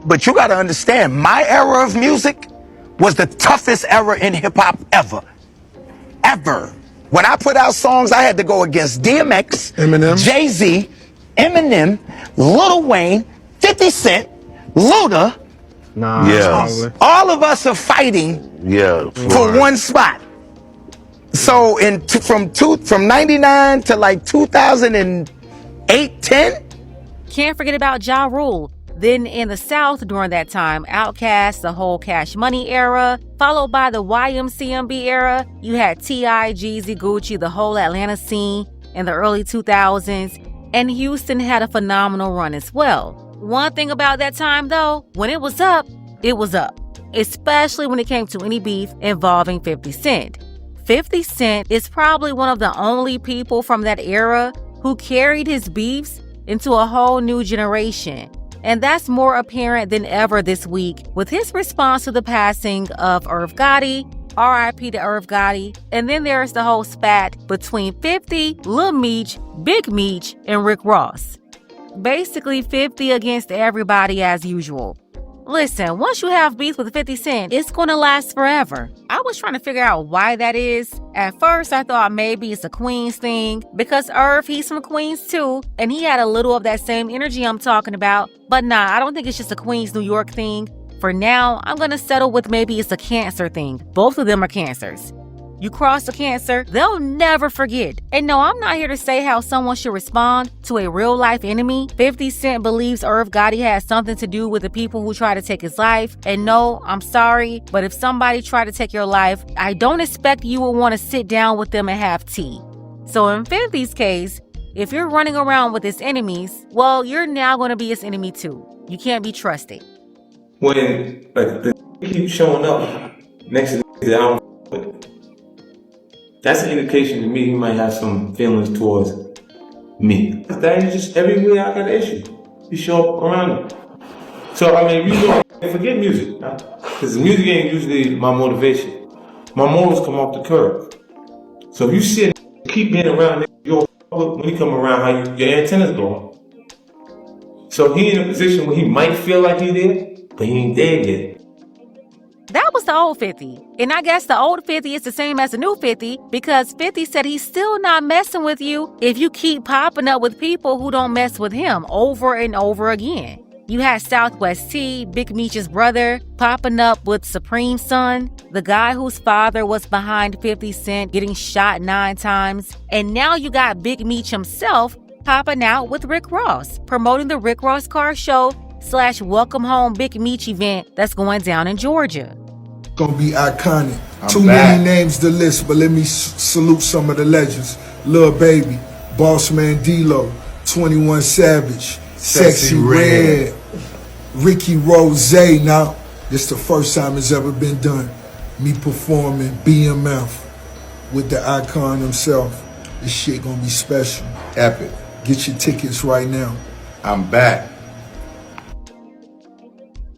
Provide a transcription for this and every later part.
But you got to understand, my era of music was the toughest era in hip hop ever. Ever. When I put out songs, I had to go against DMX, Eminem, Jay-Z, Eminem, Lil Wayne, 50 Cent, Luda. Nah, Yeah. All of us are fighting Yeah. for one spot. So from 99 to like 2008, 10. Can't forget about Ja Rule. Then in the South during that time, Outkast, the whole Cash Money era, followed by the YMCMB era. You had T.I., Jeezy, Gucci, the whole Atlanta scene in the early 2000s. And Houston had a phenomenal run as well. One thing about that time though, when it was up, it was up. Especially when it came to any beef involving 50 Cent. 50 Cent is probably one of the only people from that era who carried his beefs into a whole new generation. And that's more apparent than ever this week with his response to the passing of Irv Gotti, R.I.P. to Irv Gotti. And then there's the whole spat between 50, Lil Meech, Big Meech, and Rick Ross. Basically 50 against everybody as usual. Listen, once you have beef with 50 Cent, it's going to last forever. I was trying to figure out why that is. At first, I thought maybe it's a Queens thing, because Irv, he's from Queens too, and he had a little of that same energy I'm talking about. But nah, I don't think it's just a Queens, New York thing. For now, I'm going to settle with maybe it's a Cancer thing. Both of them are Cancers. You cross a Cancer, they'll never forget. And no, I'm not here to say how someone should respond to a real-life enemy. 50 Cent believes Irv Gotti has something to do with the people who try to take his life. And no, I'm sorry, but if somebody tried to take your life, I don't expect you will want to sit down with them and have tea. So in 50's case, if you're running around with his enemies, well, you're now going to be his enemy too. You can't be trusted. When the keep showing up next to the that I don't with, that's an indication to me he might have some feelings towards me. That is just everywhere I got an issue. You show up around it. So I mean, you know, forget music, because music ain't usually my motivation. My morals come off the curb. So if you see a keep being around, you'll when he come around, how your antennas go up. So he in a position where he might feel like he there, but he ain't there yet. That was the old 50. And I guess the old 50 is the same as the new 50 because 50 said he's still not messing with you if you keep popping up with people who don't mess with him over and over again. You had Southwest T, Big Meech's brother, popping up with Supreme's son, the guy whose father was behind 50 Cent getting shot 9 times. And now you got Big Meech himself popping out with Rick Ross, promoting the Rick Ross Car Show / Welcome Home Big Meech event that's going down in Georgia. gonna be iconic. Too back. many names to list, but let me salute some of the legends. Lil Baby, Boss Man D-Lo, 21 Savage, Sexy Red, Ricky Rose. Now, this the first time it's ever been done. Me performing BMF with the icon himself. This shit gonna be special. Epic. Get your tickets right now. I'm back.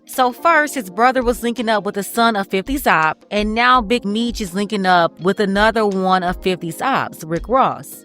So first, his brother was linking up with the son of 50's Op, and now Big Meech is linking up with another one of 50's Ops, Rick Ross.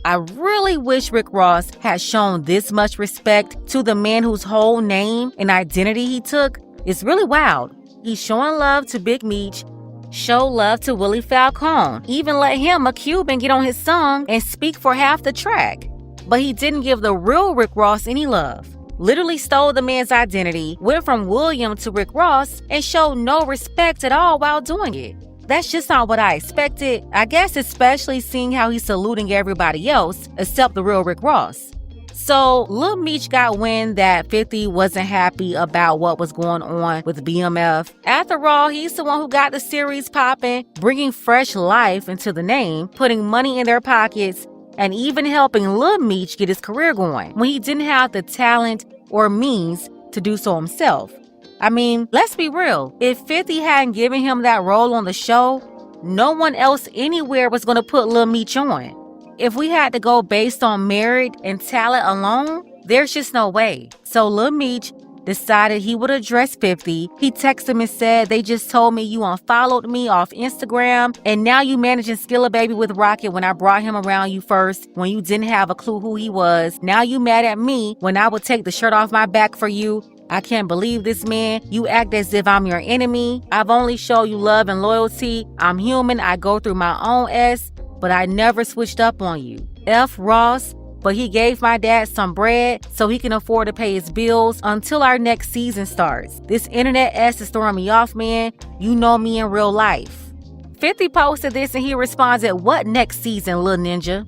I really wish Rick Ross had shown this much respect to the man whose whole name and identity he took. It's really wild. He's showing love to Big Meech, show love to Willie Falcone, even let him, a Cuban, get on his song and speak for half the track. But he didn't give the real Rick Ross any love. Literally stole the man's identity, went from William to Rick Ross, and showed no respect at all while doing it. That's just not what I expected, I guess, especially seeing how he's saluting everybody else except the real Rick Ross. So Lil Meech got wind that 50 wasn't happy about what was going on with BMF. After all, he's the one who got the series popping, bringing fresh life into the name, putting money in their pockets, and even helping Lil Meech get his career going when he didn't have the talent or means to do so himself. I mean, let's be real. If 50 hadn't given him that role on the show, no one else anywhere was going to put Lil Meech on. If we had to go based on merit and talent alone, there's just no way. So Lil Meech decided he would address 50. He texted him and said, "They just told me you unfollowed me off Instagram, and now you managing Skilla Baby with Rocket when I brought him around you first, when you didn't have a clue who he was. Now you mad at me when I would take the shirt off my back for you, I can't believe this, man. You act as if I'm your enemy. I've only shown you love and loyalty. I'm human. I go through my own S, but I never switched up on you. F. Ross, but he gave my dad some bread so he can afford to pay his bills until our next season starts. This internet S is throwing me off, man. You know me in real life. 50 posted this and he responded, "What next season, Lil Ninja?"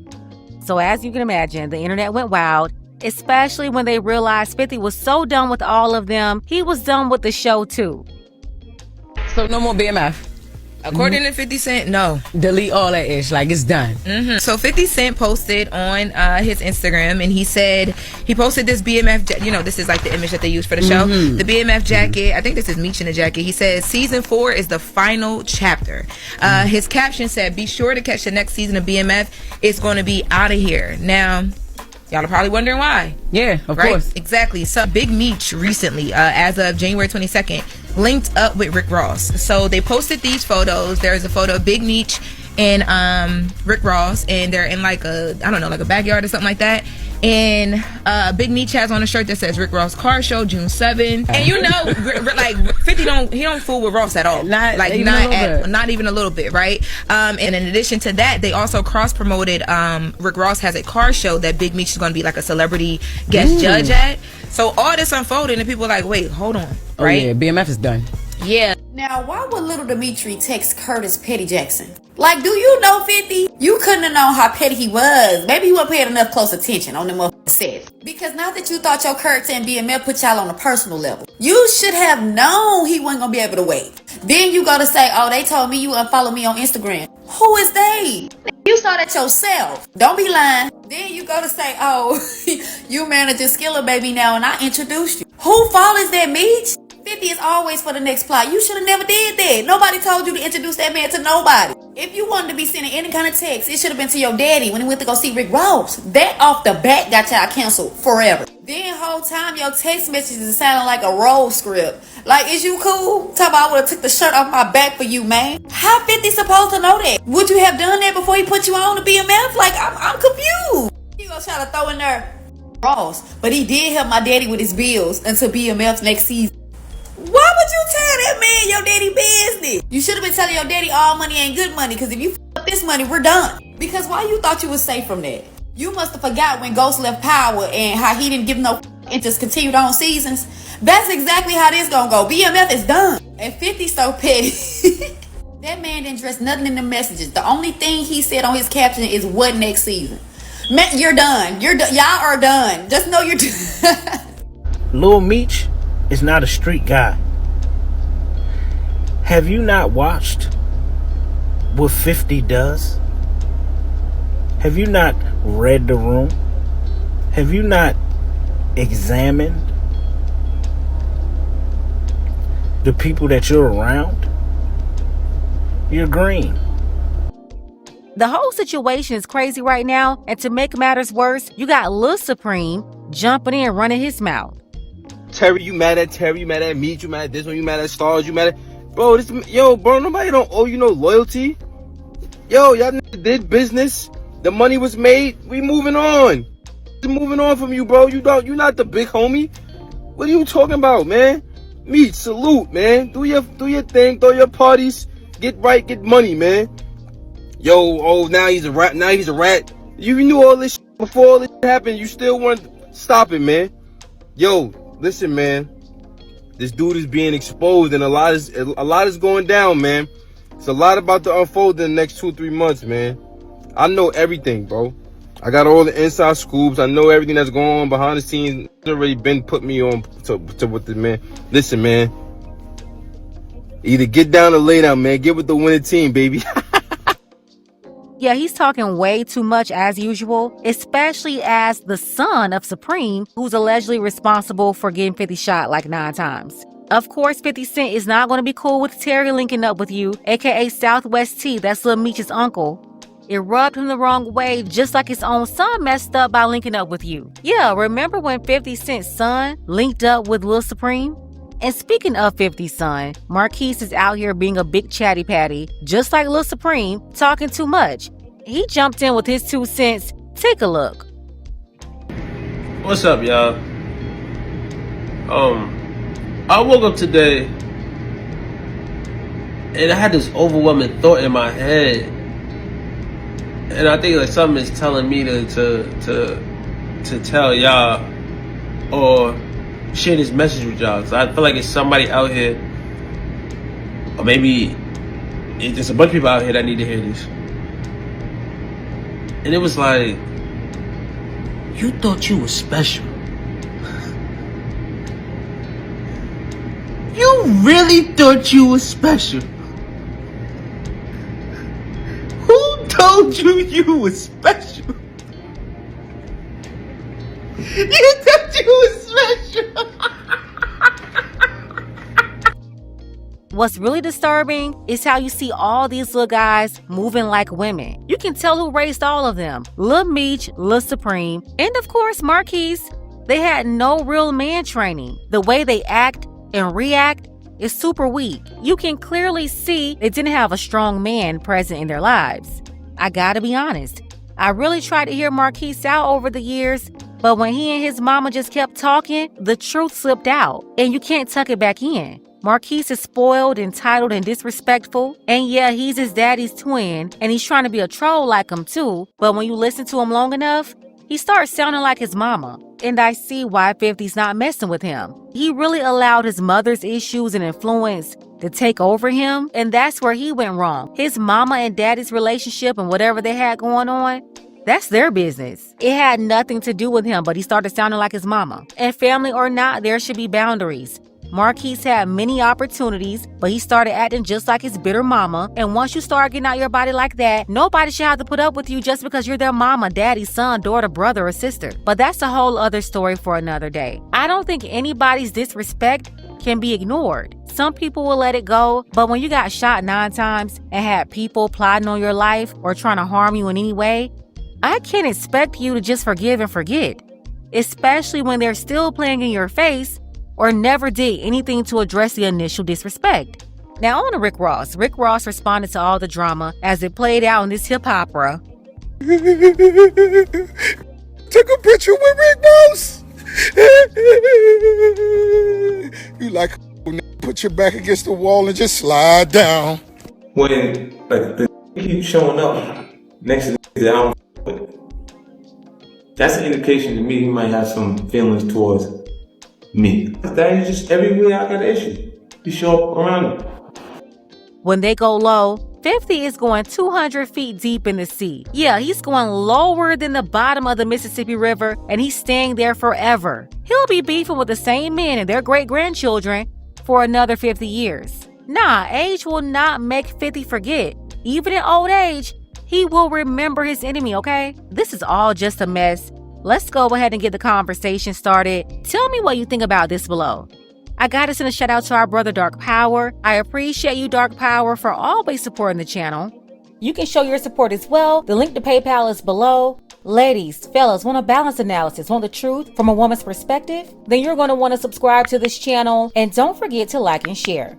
So as you can imagine, the internet went wild, especially when they realized 50 was so done with all of them, he was done with the show too. So no more BMF. According to 50 Cent, no. Delete all that ish, like it's done. So 50 Cent posted on his Instagram, and he said he posted this BMF, you know, this is like the image that they use for the show. The BMF jacket, I think this is Meech in the jacket. He says season 4 is the final chapter. His caption said, "Be sure to catch the next season of BMF. It's going to be out of here." Now, y'all are probably wondering why. Yeah, of course. Exactly. So Big Meech recently, as of January 22nd, linked up with Rick Ross. So they posted these photos. There's a photo of Big Meech and Rick Ross, and they're in like a, I don't know, like a backyard or something like that. And Big Meech has on a shirt that says Rick Ross Car Show June 7. And you know, like 50 don't fool with Ross at all. Not even a little bit, right? And in addition to that, they also cross promoted Rick Ross has a car show that Big Meech is going to be like a celebrity guest judge at. So all this unfolding and people are like, wait, hold on, right? Oh yeah, BMF is done. Yeah. Now, why would Little Dimitri text Curtis Petty Jackson? Like, do you know 50? You couldn't have known how petty he was. Maybe you weren't paying enough close attention on the motherfucking set. Because now that you thought your character and BMF put y'all on a personal level, you should have known he wasn't gonna be able to wait. Then you go to say, "Oh, they told me you unfollow me on Instagram." Who is they? You saw that yourself. Don't be lying. Then you go to say, "Oh, you managing Skiller Baby now and I introduced you." Who fault is that, Meech? 50 is always for the next plot. You should have never did that. Nobody told you to introduce that man to nobody. If you wanted to be sending any kind of text, it should have been to your daddy when he went to go see Rick Ross. That off the bat got y'all canceled forever. Then whole time your text messages sounding like a roll script. Like, is you cool? Talk about I would have took the shirt off my back for you, man. How 50 supposed to know that? Would you have done that before he put you on the BMF? Like, I'm confused. You gonna try to throw in there Ross, but he did help my daddy with his bills until BMF's next season. Why would you tell that man your daddy business? You should have been telling your daddy all money ain't good money, because if you f up this money, we're done. Because why you thought you was safe from that? You must have forgot when Ghost left Power and how he didn't give no and just continued on seasons. That's exactly how this gonna go. BMF is done. And 50 so petty. That man didn't address nothing in the messages. The only thing he said on his caption is what next season. Man, you're done. You're done. Y'all are done. Just know you're done. Lil Meech is not a street guy. Have you not watched what 50 does? Have you not read the room? Have you not examined the people that you're around? You're green. The whole situation is crazy right now, and to make matters worse, you got Lil Supreme jumping in and running his mouth. Terry, you mad at Terry, you mad at Meech, you mad at this one, you mad at Stars, you mad at... Bro, bro, nobody don't owe you no loyalty. Yo, y'all did business. The money was made. We moving on. Moving on from you, bro. You're not the big homie. What are you talking about, man? Meech, salute, man. Do your thing, throw your parties, get right, get money, man. Yo, oh, now he's a rat. Now he's a rat. You knew all this shit before all this happened. You still want to stop it, man. Yo, listen, man. This dude is being exposed, and a lot is going down, man. It's a lot about to unfold in the next 2-3 months, man. I know everything, bro. I got all the inside scoops. I know everything that's going on behind the scenes. It's already been put me on to with the man. Listen, man. Either get down or lay down, man. Get with the winning team, baby. Yeah, he's talking way too much as usual, especially as the son of Supreme, who's allegedly responsible for getting 50 shot like 9 times. Of course, 50 Cent is not going to be cool with Terry linking up with you, aka Southwest T, that's Lil Meech's uncle. It rubbed him the wrong way, just like his own son messed up by linking up with you. Yeah, remember when 50 Cent's son linked up with Lil Supreme? And speaking of 50's son, Marquise is out here being a big chatty patty, just like Lil Supreme, talking too much. He jumped in with his 2 cents. Take a look. What's up, y'all? I woke up today and I had this overwhelming thought in my head, and I think like something is telling me to tell y'all or share this message with y'all. Cause I feel like it's somebody out here, or maybe it's just a bunch of people out here that need to hear this. And it was like, you thought you were special. You really thought you were special. Who told you you were special? You thought you were special. What's really disturbing is how you see all these little guys moving like women. You can tell who raised all of them. Lil Meech, Lil Supreme, and of course Marquise. They had no real man training. The way they act and react is super weak. You can clearly see they didn't have a strong man present in their lives. I gotta be honest, I really tried to hear Marquise out over the years, but when he and his mama just kept talking, the truth slipped out, and you can't tuck it back in. Marquise is spoiled, entitled, and disrespectful. And yeah, he's his daddy's twin, and he's trying to be a troll like him too. But when you listen to him long enough, he starts sounding like his mama. And I see why 50's not messing with him. He really allowed his mother's issues and influence to take over him, and that's where he went wrong. His mama and daddy's relationship and whatever they had going on, that's their business. It had nothing to do with him, but he started sounding like his mama. And family or not, there should be boundaries. Marquise had many opportunities, but he started acting just like his bitter mama. And once you start getting out your body like that, nobody should have to put up with you just because you're their mama, daddy, son, daughter, brother, or sister. But that's a whole other story for another day. I don't think anybody's disrespect can be ignored. Some people will let it go, but when you got shot 9 times and had people plotting on your life or trying to harm you in any way, I can't expect you to just forgive and forget, especially when they're still playing in your face or never did anything to address the initial disrespect. Now on to Rick Ross. Rick Ross responded to all the drama as it played out in this hip-opera. Take a picture with Rick Ross. You like put your back against the wall and just slide down. When like the keep showing up next to the that I don't with, that's an indication to me he might have some feelings towards me. That is just everywhere I got an issue. You show up around him. When they go low, 50 is going 200 feet deep in the sea. Yeah, he's going lower than the bottom of the Mississippi River, and he's staying there forever. He'll be beefing with the same men and their great-grandchildren for another 50 years. Nah, age will not make 50 forget. Even in old age, he will remember his enemy, okay? This is all just a mess. Let's go ahead and get the conversation started. Tell me what you think about this below. I gotta send a shout out to our brother Dark Power. I appreciate you, Dark Power, for always supporting the channel. You can show your support as well. The link to PayPal is below. Ladies, fellas, want a balanced analysis, want the truth from a woman's perspective? Then you're gonna want to subscribe to this channel, and don't forget to like and share.